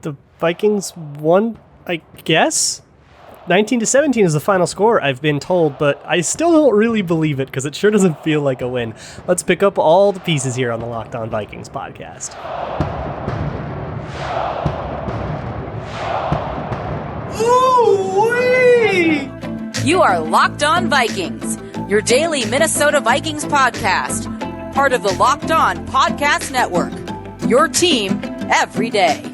the Vikings won, I guess? 19-17 is the final score, I've been told, but I still don't really believe it because it sure doesn't feel like a win. Let's pick up all the pieces here on the Locked On Vikings podcast. Ooh-wee! You are Locked On Vikings, your daily Minnesota Vikings podcast, part of the Locked On Podcast Network, your team every day.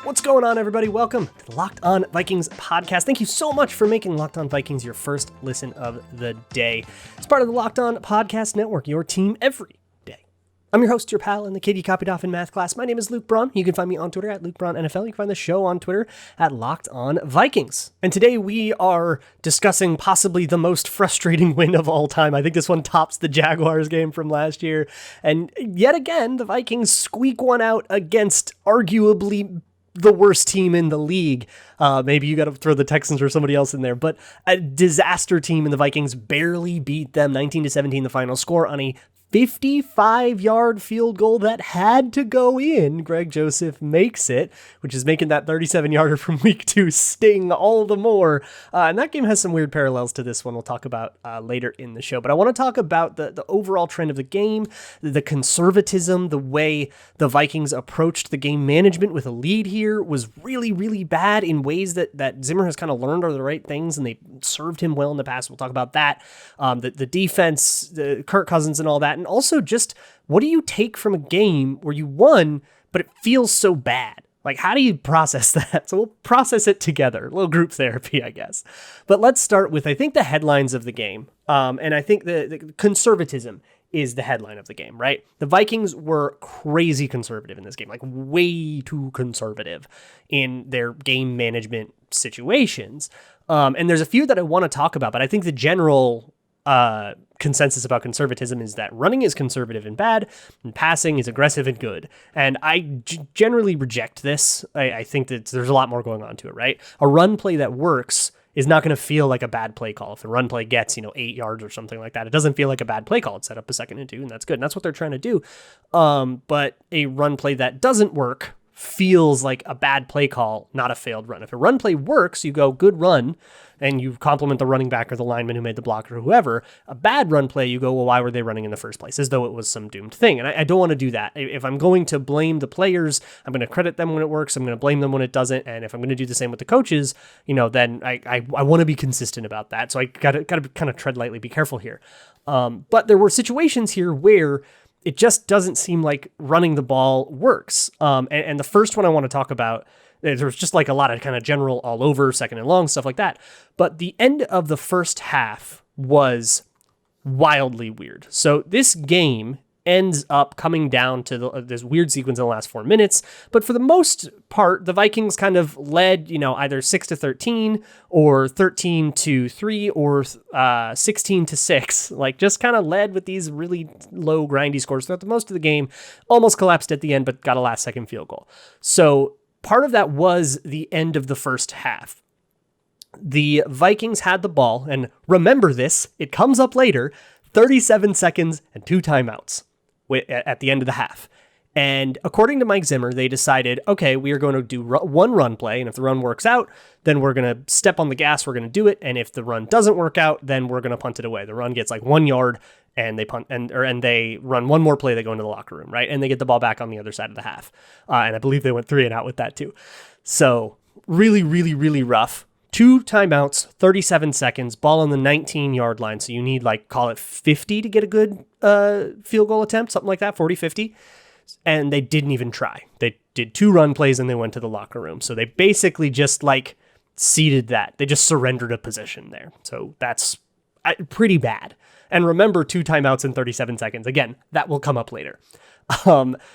What's going on, everybody? Welcome to the Locked On Vikings podcast. Thank you so much for making Locked On Vikings your first listen of the day. It's part of the Locked On Podcast Network, your team every day. I'm your host, your pal, and the kid you copied off in math class. My name is Luke Braun. You can find me on Twitter at LukeBraunNFL. You can find the show on Twitter at Locked On Vikings. And today we are discussing possibly the most frustrating win of all time. I think this one tops the Jaguars game from last year. And yet again, the Vikings squeak one out against arguably the worst team in the league. Maybe you got to throw the Texans or somebody else in there, but a disaster team, and the Vikings barely beat them 19-17, the final score on a 55-yard field goal that had to go in. Greg Joseph makes it, which is making that 37-yarder from week 2 sting all the more. And that game has some weird parallels to this one we'll talk about later in the show. But I want to talk about the overall trend of the game, the conservatism, the way the Vikings approached the game management with a lead here was really, really bad in ways that Zimmer has kind of learned are the right things, and they served him well in the past. We'll talk about that. The defense, the Kirk Cousins and all that. And also just, what do you take from a game where you won, but it feels so bad? Like, how do you process that? So we'll process it together. A little group therapy, I guess. But let's start with, I think, the headlines of the game. And I think the conservatism is the headline of the game, right? The Vikings were crazy conservative in this game, like way too conservative in their game management situations. And there's a few that I want to talk about, but I think the general consensus about conservatism is that running is conservative and bad, and passing is aggressive and good. And I generally reject this. I think that there's a lot more going on to it, right? A run play that works is not going to feel like a bad play call. If the run play gets, 8 yards or something like that, it doesn't feel like a bad play call. It's set up a 2nd and 2, and that's good. And that's what they're trying to do. But a run play that doesn't work feels like a bad play call, not a failed run. If a run play works, you go, good run, and you compliment the running back or the lineman who made the block or whoever. A bad run play, you go, well, why were they running in the first place? As though it was some doomed thing. And I don't want to do that. If I'm going to blame the players, I'm going to credit them when it works. I'm going to blame them when it doesn't. And if I'm going to do the same with the coaches, then I want to be consistent about that. So I got to kind of tread lightly, be careful here. But there were situations here where it just doesn't seem like running the ball works. And the first one I want to talk about, there's just like a lot of kind of general all over, 2nd and long, stuff like that. But the end of the first half was wildly weird. So this game ends up coming down to this weird sequence in the last 4 minutes. But for the most part, the Vikings kind of led, either 6-13 or 13-3 or 16-6, like just kind of led with these really low grindy scores throughout the most of the game, almost collapsed at the end, but got a last second field goal. So part of that was the end of the first half. The Vikings had the ball, and remember this, it comes up later, 37 seconds and 2 timeouts at the end of the half. And according to Mike Zimmer, they decided, okay, we are going to do one run play, and if the run works out, then we're going to step on the gas, we're going to do it, and if the run doesn't work out, then we're going to punt it away. The run gets like 1 yard, and they punt, and they run one more play, they go into the locker room, right? And they get the ball back on the other side of the half. And I believe they went 3 and out with that too. So really, really, really rough. 2 timeouts, 37 seconds, ball on the 19-yard line. So you need, call it 50 to get a good field goal attempt, something like that, 40, 50. And they didn't even try. They did 2 run plays and they went to the locker room. So they basically just, ceded that. They just surrendered a position there. So that's pretty bad. And remember, 2 timeouts in 37 seconds. Again, that will come up later.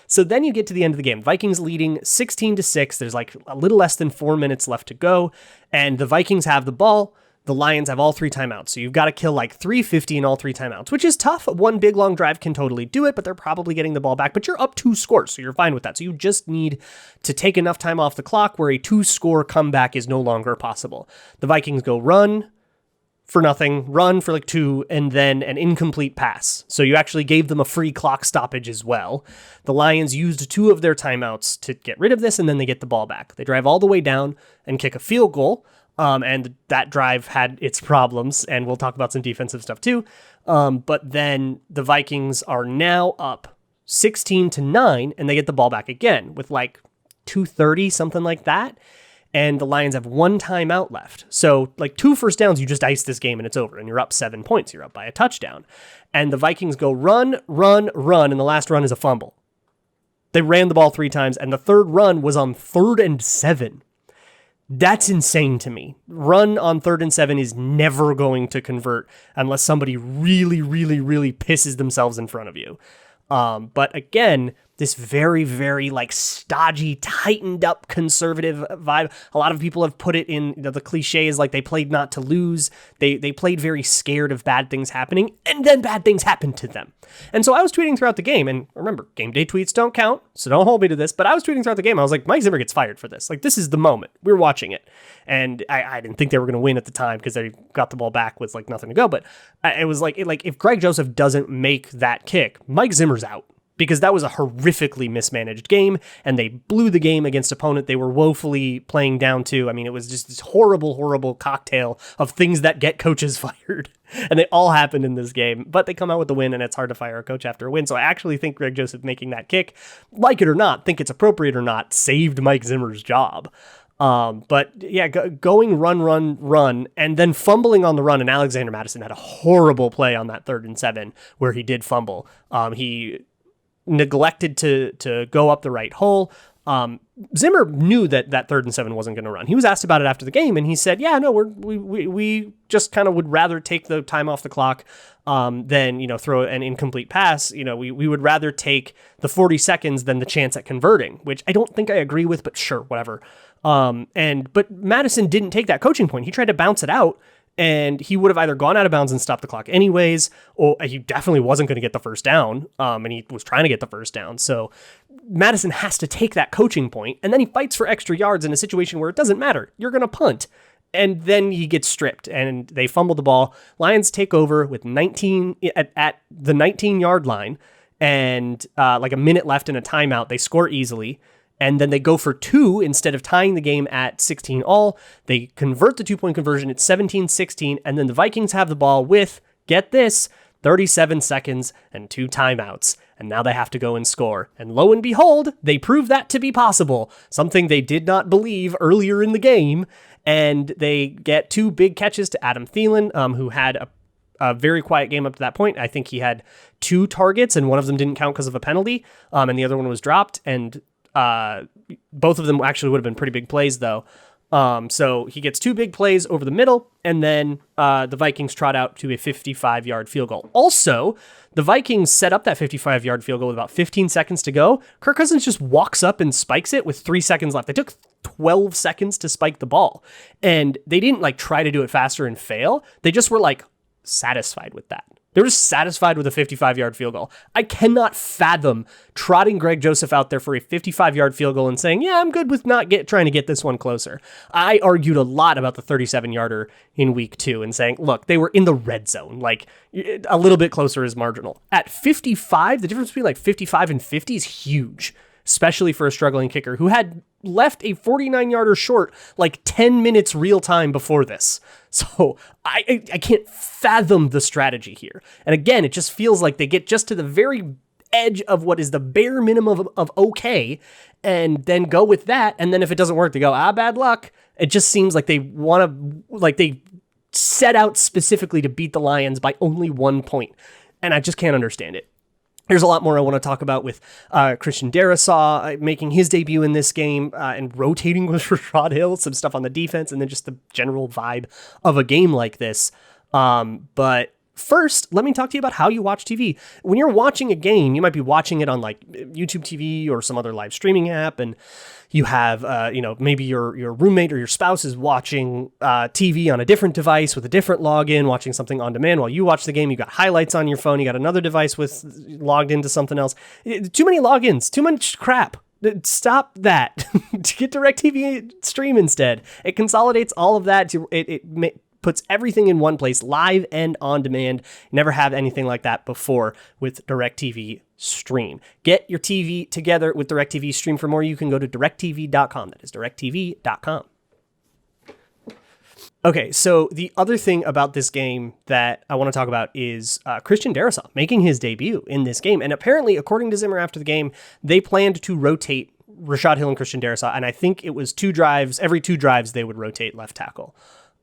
So then you get to the end of the game. Vikings leading 16-6. There's a little less than 4 minutes left to go. And the Vikings have the ball. The Lions have all 3 timeouts. So you've got to kill 350 in all 3 timeouts, which is tough. One big long drive can totally do it, but they're probably getting the ball back. But you're up 2 scores, so you're fine with that. So you just need to take enough time off the clock where a 2-score comeback is no longer possible. The Vikings go run, for nothing, run for like 2, and then an incomplete pass. So you actually gave them a free clock stoppage as well. The Lions used 2 of their timeouts to get rid of this, and then they get the ball back. They drive all the way down and kick a field goal, and that drive had its problems, and we'll talk about some defensive stuff too. But then the Vikings are now up 16-9, and they get the ball back again with like 2:30, something like that. And the Lions have 1 timeout left. So like 2 first downs, you just ice this game and it's over, and you're up 7 points. You're up by a touchdown. And the Vikings go run, and the last run is a fumble. They ran the ball 3 times, and the third run was on 3rd and 7. That's insane to me. Run on 3rd and 7 is never going to convert unless somebody really, really, really pisses themselves in front of you. But again, this very, very like stodgy, tightened up conservative vibe. A lot of people have put it in, the cliche is like they played not to lose. They played very scared of bad things happening, and then bad things happened to them. And so I was tweeting throughout the game, and remember, game day tweets don't count, so don't hold me to this, but I was tweeting throughout the game. I was like, Mike Zimmer gets fired for this. Like, this is the moment. We're watching it. And I didn't think they were going to win at the time because they got the ball back with like nothing to go. But it was like if Greg Joseph doesn't make that kick, Mike Zimmer's out. Because that was a horrifically mismanaged game, and they blew the game against opponent they were woefully playing down to. I mean, it was just this horrible, horrible cocktail of things that get coaches fired. And they all happened in this game, but they come out with the win, and it's hard to fire a coach after a win. So I actually think Greg Joseph making that kick, like it or not, think it's appropriate or not, saved Mike Zimmer's job. But yeah, going run, and then fumbling on the run. And Alexander Mattison had a horrible play on that 3rd and 7 where he did fumble. He neglected to go up the right hole. Zimmer knew that 3rd and 7 wasn't going to run. He was asked about it after the game, and he said, yeah, no, we just kind of would rather take the time off the clock than, throw an incomplete pass. We would rather take the 40 seconds than the chance at converting, which I don't think I agree with, but sure, whatever. But Mattison didn't take that coaching point. He tried to bounce it out, and he would have either gone out of bounds and stopped the clock anyways, or he definitely wasn't going to get the first down, and he was trying to get the first down. So Mattison has to take that coaching point, and then he fights for extra yards in a situation where it doesn't matter. You're going to punt. And then he gets stripped, and they fumble the ball. Lions take over with 19 at the 19-yard line, and like a minute left in a timeout. They score easily. And then they go for 2 instead of tying the game at 16 all. They convert the 2-point conversion at 17-16. And then the Vikings have the ball with, get this, 37 seconds and 2 timeouts. And now they have to go and score. And lo and behold, they prove that to be possible. Something they did not believe earlier in the game. And they get 2 big catches to Adam Thielen, who had a very quiet game up to that point. I think he had 2 targets, and one of them didn't count because of a penalty. And the other one was dropped. And both of them actually would have been pretty big plays, though. So he gets 2 big plays over the middle, and then the Vikings trot out to a 55-yard field goal. Also, the Vikings set up that 55-yard field goal with about 15 seconds to go. Kirk Cousins just walks up and spikes it with 3 seconds left. They took 12 seconds to spike the ball, and they didn't try to do it faster and fail. They just were satisfied with that. They were just satisfied with a 55-yard field goal. I cannot fathom trotting Greg Joseph out there for a 55-yard field goal and saying, yeah, I'm good with not trying to get this one closer. I argued a lot about the 37-yarder in week 2 and saying, look, they were in the red zone. A little bit closer is marginal. At 55, the difference between 55 and 50 is huge, especially for a struggling kicker who had left a 49-yarder short 10 minutes real time before this. So I can't fathom the strategy here. And again, it just feels like they get just to the very edge of what is the bare minimum of okay, and then go with that. And then if it doesn't work, they go, bad luck. It just seems like they want to, they set out specifically to beat the Lions by only 1 point. And I just can't understand it. There's a lot more I want to talk about with Christian Darrisaw making his debut in this game and rotating with Rashad Hill, some stuff on the defense, and then just the general vibe of a game like this. But first, let me talk to you about how you watch TV. When you're watching a game, you might be watching it on YouTube TV or some other live streaming app, and you have, maybe your roommate or your spouse is watching TV on a different device with a different login, watching something on demand while you watch the game. You got highlights on your phone. You got another device logged into something else. Too many logins, too much crap. Stop that. Get DirecTV Stream instead. It consolidates all of that. It puts everything in one place, live and on demand. Never have anything like that before with DirecTV Stream. Get your TV together with DirecTV Stream. For more, you can go to directv.com. That is directv.com. Okay, so the other thing about this game that I want to talk about is Christian Darrisaw making his debut in this game. And apparently, according to Zimmer after the game, they planned to rotate Rashad Hill and Christian Darrisaw. And I think it was 2 drives. Every 2 drives, they would rotate left tackle.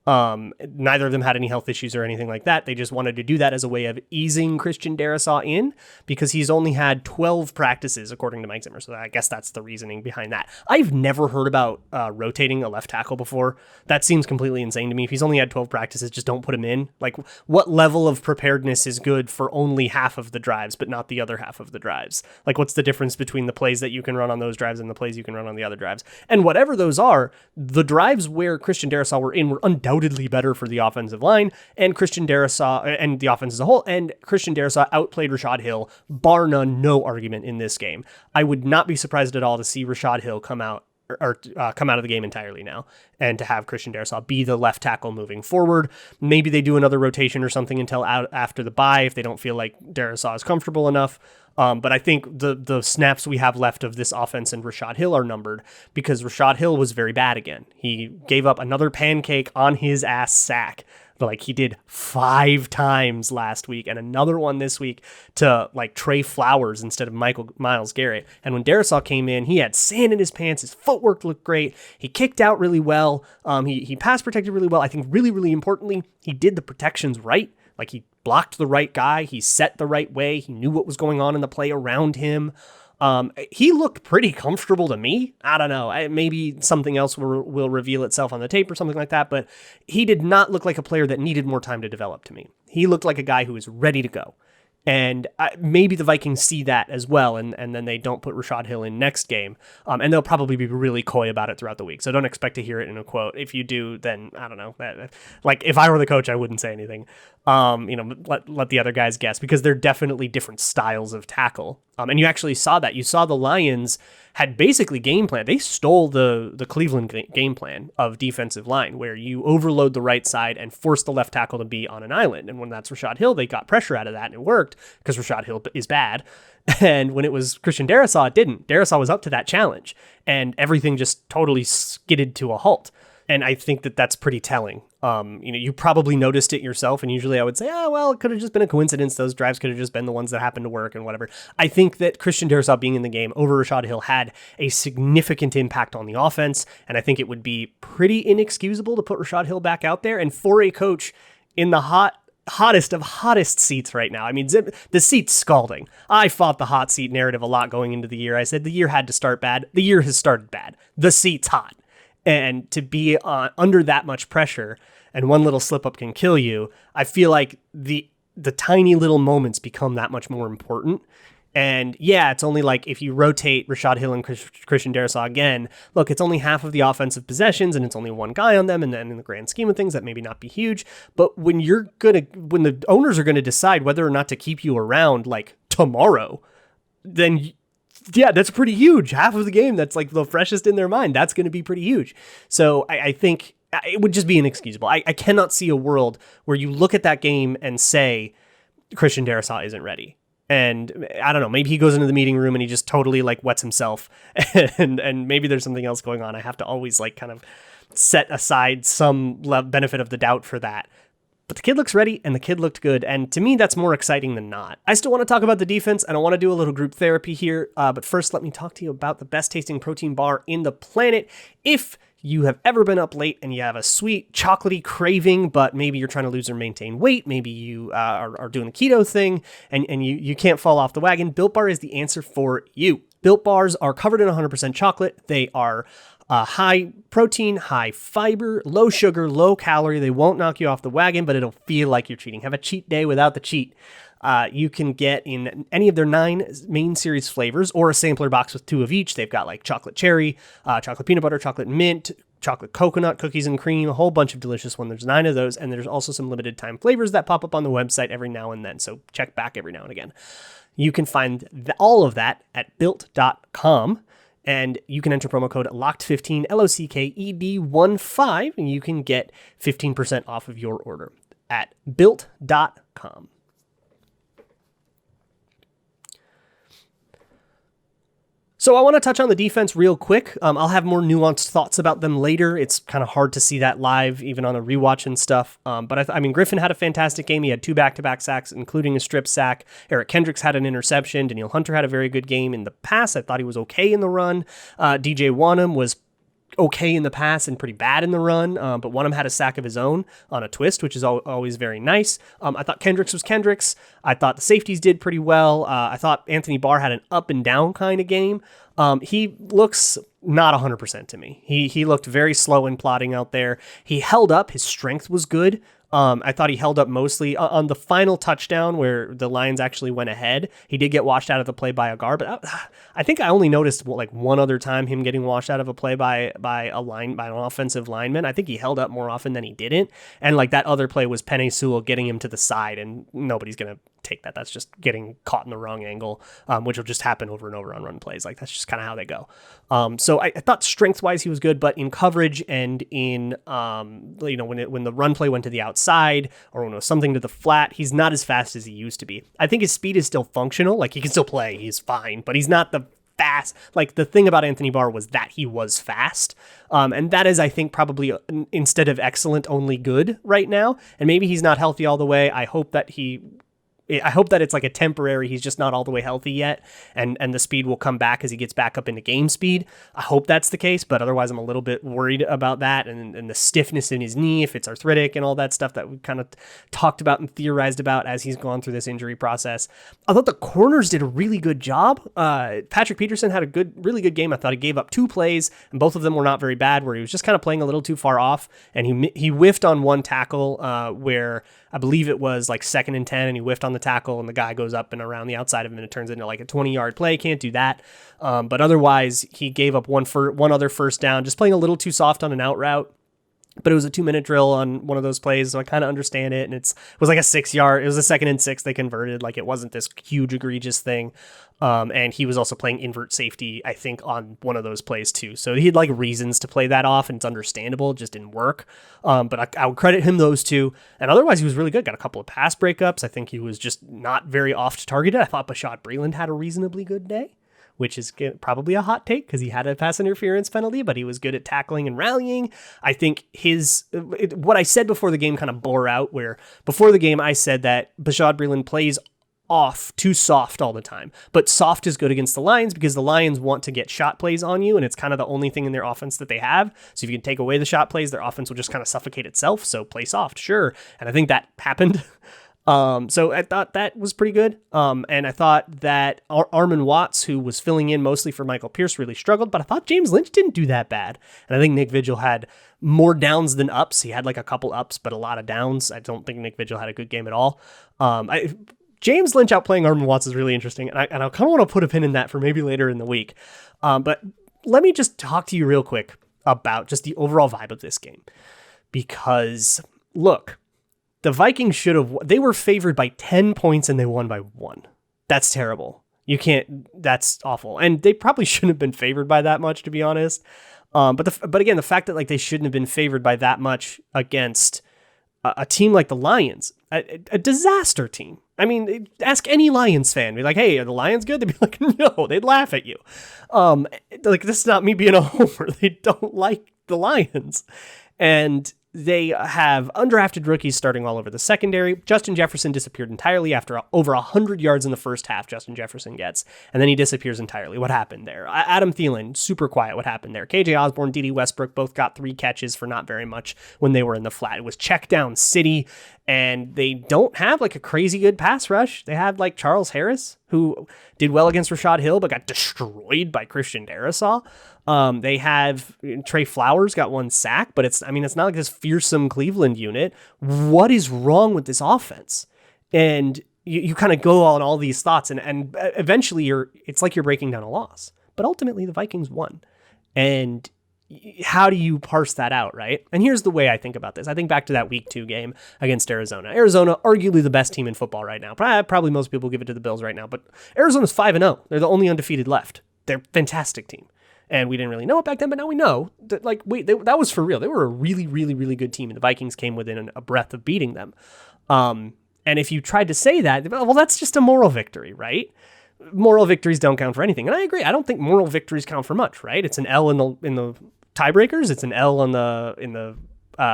Neither of them had any health issues or anything like that. They just wanted to do that as a way of easing Christian Darrisaw in because he's only had 12 practices, according to Mike Zimmer. So I guess that's the reasoning behind that. I've never heard about rotating a left tackle before. That seems completely insane to me. If he's only had 12 practices, just don't put him in. Like, what level of preparedness is good for only half of the drives, but not the other half of the drives? Like, what's the difference between the plays that you can run on those drives and the plays you can run on the other drives? And whatever those are, the drives where Christian Darrisaw were in were undoubtedly better for the offensive line and Christian Darrisaw and the offense as a whole. And Christian Darrisaw outplayed Rashad Hill, bar none, no argument in this game. I would not be surprised at all to see Rashad Hill come out of the game entirely now and to have Christian Darrisaw be the left tackle moving forward. Maybe they do another rotation or something until after the bye if they don't feel like Darrisaw is comfortable enough. But I think the snaps we have left of this offense and Rashad Hill are numbered because Rashad Hill was very bad again. He gave up another pancake on his ass sack, like he did 5 times last week and another one this week to like Trey Flowers instead of Myles Garrett. And when Darrisaw came in, he had sand in his pants. His footwork looked great. He kicked out really well. He pass protected really well. I think really, really importantly, he did the protections right. Like he blocked the right guy. He set the right way. He knew what was going on in the play around him. He looked pretty comfortable to me. I don't know. Maybe something else will reveal itself on the tape or something like that. But he did not look like a player that needed more time to develop to me. He looked like a guy who was ready to go. And maybe the Vikings see that as well, and then they don't put Rashad Hill in next game. And they'll probably be really coy about it throughout the week. So don't expect to hear it in a quote. If you do, then I don't know. Like if I were the coach, I wouldn't say anything. Let the other guys guess because they're definitely different styles of tackle. And you actually saw that. You saw the Lions had basically game plan. They stole the Cleveland game plan of defensive line where you overload the right side and force the left tackle to be on an island. And when that's Rashad Hill, they got pressure out of that and it worked because Rashad Hill is bad. And when it was Christian Darrisaw, it didn't. Darrisaw was up to that challenge and everything just totally skidded to a halt. And I think that that's pretty telling. You probably noticed it yourself. And usually I would say, it could have just been a coincidence. Those drives could have just been the ones that happened to work and whatever. I think that Christian Darrisaw being in the game over Rashad Hill had a significant impact on the offense. And I think it would be pretty inexcusable to put Rashad Hill back out there. And for a coach in the hottest of hottest seats right now. I mean, the seat's scalding. I fought the hot seat narrative a lot going into the year. I said the year had to start bad. The year has started bad. The seat's hot. And to be under that much pressure and one little slip up can kill you, I feel like the tiny little moments become that much more important. And yeah, it's only like if you rotate Rashad Hill and Christian Darrisaw again, look, it's only half of the offensive possessions and it's only one guy on them. And then in the grand scheme of things, that maybe not be huge. But when the owners are going to decide whether or not to keep you around like tomorrow, then yeah, that's pretty huge. Half of the game that's like the freshest in their mind. That's going to be pretty huge. So I think it would just be inexcusable. I cannot see a world where you look at that game and say Christian Darrisaw isn't ready. And I don't know, maybe he goes into the meeting room and he just totally like wets himself and maybe there's something else going on. I have to always like kind of set aside some benefit of the doubt for that. But the kid looks ready and the kid looked good. And to me, that's more exciting than not. I still want to talk about the defense and I want to do a little group therapy here. But first, let me talk to you about the best tasting protein bar in the planet. If you have ever been up late and you have a sweet chocolatey craving, but maybe you're trying to lose or maintain weight, maybe you are doing the keto thing and you can't fall off the wagon, Built Bar is the answer for you. Built Bars are covered in 100% chocolate. They are high protein, high fiber, low sugar, low calorie. They won't knock you off the wagon, but it'll feel like you're cheating. Have a cheat day without the cheat. You can get in any of their 9 main series flavors or a sampler box with 2 of each. They've got like chocolate cherry, chocolate peanut butter, chocolate mint, chocolate coconut, cookies and cream, a whole bunch of delicious ones. There's 9 of those. And there's also some limited time flavors that pop up on the website every now and then. So check back every now and again. You can find all of that at built.com. And you can enter promo code LOCKED15, LOCKED15, and you can get 15% off of your order at built.com. So I want to touch on the defense real quick. I'll have more nuanced thoughts about them later. It's kind of hard to see that live, even on a rewatch and stuff. But I mean, Griffin had a fantastic game. He had 2 back-to-back sacks, including a strip sack. Eric Kendricks had an interception. Danielle Hunter had a very good game in the pass. I thought he was okay in the run. DJ Wanham was okay in the pass and pretty bad in the run, but one of them had a sack of his own on a twist, which is always very nice. I thought Kendricks was Kendricks. I thought the safeties did pretty well. I thought Anthony Barr had an up and down kind of game. He looks not 100% to me. He looked very slow and plodding out there. He held up. His strength was good. I thought he held up mostly on the final touchdown where the Lions actually went ahead. He did get washed out of the play by a guard, but I think I only noticed like one other time him getting washed out of a play by an offensive lineman. I think he held up more often than he didn't. And like that other play was Penei Sewell getting him to the side, and nobody's going to take that. That's just getting caught in the wrong angle, which will just happen over and over on run plays. Like that's just kind of how they go. So I thought strength wise he was good, but in coverage and in when the run play went to the outside or when it was something to the flat, he's not as fast as he used to be. I think his speed is still functional. Like he can still play, he's fine, but he's not the fast. Like the thing about Anthony Barr was that he was fast. And that is, I think, probably instead of excellent, only good right now. And maybe he's not healthy all the way. I hope that it's like a temporary, he's just not all the way healthy yet, and the speed will come back as he gets back up into game speed. I hope that's the case, but otherwise I'm a little bit worried about that and the stiffness in his knee, if it's arthritic and all that stuff that we kind of talked about and theorized about as he's gone through this injury process. I thought the corners did a really good job. Patrick Peterson had a really good game. I thought he gave up 2 plays, and both of them were not very bad, where he was just kind of playing a little too far off, and he whiffed on one tackle where I believe it was like 2nd and 10, and he whiffed on the tackle, and the guy goes up and around the outside of him, and it turns into like a 20-yard play. Can't do that. But otherwise, he gave up one other first down, just playing a little too soft on an out route. But it was a 2-minute drill on one of those plays, so I kind of understand it. And it was like a 6-yard. It was a 2nd and 6 they converted. Like it wasn't this huge egregious thing. And he was also playing invert safety, I think, on one of those plays too. So he had like reasons to play that off, and it's understandable. It just didn't work. But I would credit him those 2. And otherwise, he was really good. Got a couple of pass breakups. I think he was just not very oft targeted. I thought Bashaud Breeland had a reasonably good day, which is probably a hot take because he had a pass interference penalty, but he was good at tackling and rallying. I think what I said before the game kind of bore out, where before the game I said that Bashaud Breeland plays off too soft all the time, but soft is good against the Lions because the Lions want to get shot plays on you, and it's kind of the only thing in their offense that they have. So if you can take away the shot plays, their offense will just kind of suffocate itself. So play soft, sure. And I think that happened. So I thought that was pretty good. And I thought that Armon Watts, who was filling in mostly for Michael Pierce, really struggled, but I thought James Lynch didn't do that bad. And I think Nick Vigil had more downs than ups. He had like a couple ups, but a lot of downs. I don't think Nick Vigil had a good game at all. James Lynch outplaying Armon Watts is really interesting. And I kind of want to put a pin in that for maybe later in the week. But let me just talk to you real quick about just the overall vibe of this game, because look, the Vikings they were favored by 10 points and they won by 1. That's terrible. That's awful. And they probably shouldn't have been favored by that much, to be honest. But again, the fact that like they shouldn't have been favored by that much against a team like the Lions, a disaster team. I mean, ask any Lions fan, be like, hey, are the Lions good? They'd be like, no, they'd laugh at you. Like, this is not me being a homer. They don't like the Lions. And they have undrafted rookies starting all over the secondary. Justin Jefferson disappeared entirely after over 100 yards in the first half. Justin Jefferson gets, and then he disappears entirely. What happened there? Adam Thielen, super quiet. What happened there? KJ Osborne, D.D. Westbrook both got 3 catches for not very much when they were in the flat. It was check down city, and they don't have like a crazy good pass rush. They have like Charles Harris, who did well against Rashad Hill, but got destroyed by Christian Darrisaw. They have Trey Flowers got 1 sack, but it's not like this fearsome Cleveland unit. What is wrong with this offense? And you kind of go on all these thoughts, and eventually it's like you're breaking down a loss. But ultimately the Vikings won. And how do you parse that out, right? And here's the way I think about this. I think back to that week 2 game against Arizona. Arizona, arguably the best team in football right now. Probably most people give it to the Bills right now, but Arizona's 5-0. They're the only undefeated left. They're a fantastic team. And we didn't really know it back then, but now we know that, like, wait, that was for real. They were a really, really, really good team, and the Vikings came within a breath of beating them. And if you tried to say that, well, that's just a moral victory, right? Moral victories don't count for anything. And I agree. I don't think moral victories count for much, right? It's an L in the tiebreakers. It's an L in the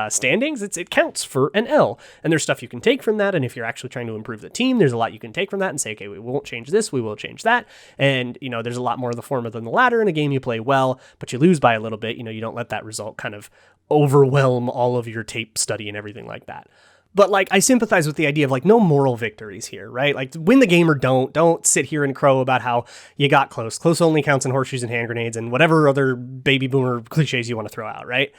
standings. It counts for an L, and there's stuff you can take from that. And if you're actually trying to improve the team, there's a lot you can take from that and say, okay, we won't change this, we will change that. And there's a lot more of the former than the latter. In a game you play well, but you lose by a little bit. You don't let that result kind of overwhelm all of your tape study and everything like that. But like, I sympathize with the idea of like no moral victories here, right? Like, win the game or don't sit here and crow about how you got close. Close only counts in horseshoes and hand grenades and whatever other baby boomer cliches you want to throw out, right?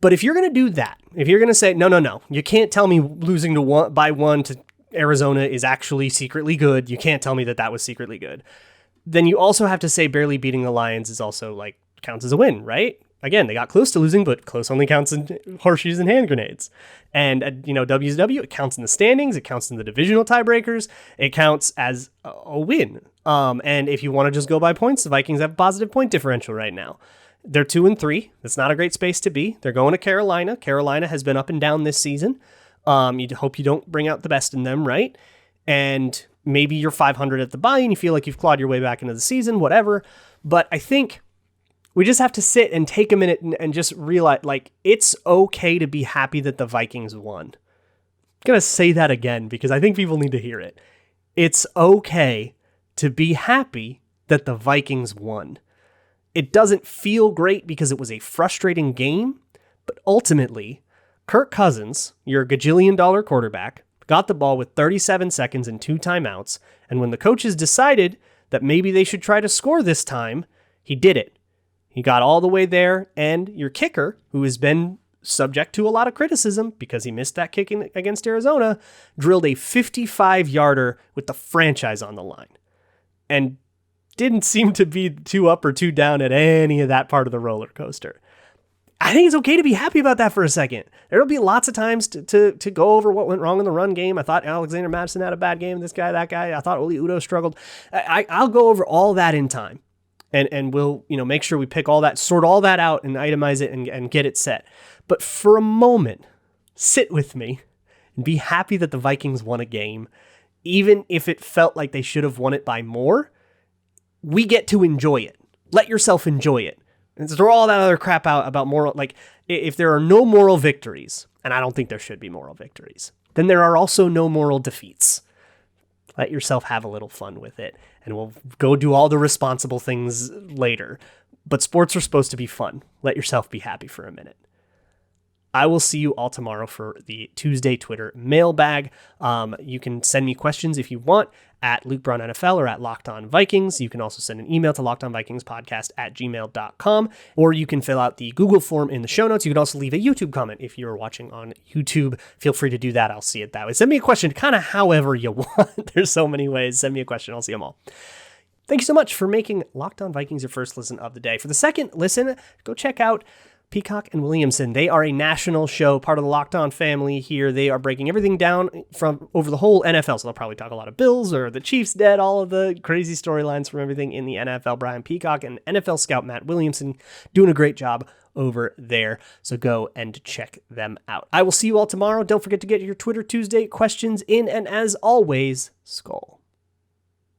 But if you're going to do that, if you're going to say, no, you can't tell me losing by one to Arizona is actually secretly good. You can't tell me that was secretly good. Then you also have to say barely beating the Lions is also like counts as a win, right? Again, they got close to losing, but close only counts in horseshoes and hand grenades. And, WCW, it counts in the standings. It counts in the divisional tiebreakers. It counts as a win. And if you want to just go by points, the Vikings have a positive point differential right now. They're 2-3. That's not a great space to be. They're going to Carolina. Carolina has been up and down this season. You hope you don't bring out the best in them, right? And maybe you're 500 at the bye and you feel like you've clawed your way back into the season, whatever. But I think we just have to sit and take a minute and just realize, like, it's okay to be happy that the Vikings won. I'm going to say that again because I think people need to hear it. It's okay to be happy that the Vikings won. It doesn't feel great because it was a frustrating game, but ultimately, Kirk Cousins, your gajillion-dollar quarterback, got the ball with 37 seconds and 2 timeouts, and when the coaches decided that maybe they should try to score this time, he did it. He got all the way there, and your kicker, who has been subject to a lot of criticism because he missed that kick against Arizona, drilled a 55-yarder with the franchise on the line. And didn't seem to be too up or too down at any of that part of the roller coaster. I think it's okay to be happy about that for a second. There'll be lots of times to go over what went wrong in the run game. I thought Alexander Mattison had a bad game. This guy, that guy. I thought Oli Udoh struggled. I'll go over all that in time. And we'll, make sure we pick all that, sort all that out and itemize it and get it set. But for a moment, sit with me and be happy that the Vikings won a game. Even if it felt like they should have won it by more, we get to enjoy it. Let yourself enjoy it. And throw all that other crap out about moral, like, if there are no moral victories, and I don't think there should be moral victories, then there are also no moral defeats. Let yourself have a little fun with it, and we'll go do all the responsible things later. But sports are supposed to be fun. Let yourself be happy for a minute. I will see you all tomorrow for the Tuesday Twitter mailbag. You can send me questions if you want at Luke Brown NFL or at Locked On Vikings. You can also send an email to lockedonvikingspodcast@gmail.com, or you can fill out the Google form in the show notes. You can also leave a YouTube comment if you're watching on YouTube. Feel free to do that. I'll see it that way. Send me a question kind of however you want. There's so many ways. Send me a question. I'll see them all. Thank you so much for making Locked On Vikings your first listen of the day. For the second listen, go check out Peacock and Williamson. They are a national show, part of the Locked On family here. They are breaking everything down from over the whole NFL. So they'll probably talk a lot of Bills or the Chiefs dead, all of the crazy storylines from everything in the NFL. Brian Peacock and NFL scout Matt Williamson doing a great job over there. So go and check them out. I will see you all tomorrow. Don't forget to get your Twitter Tuesday questions in. And as always, Skull.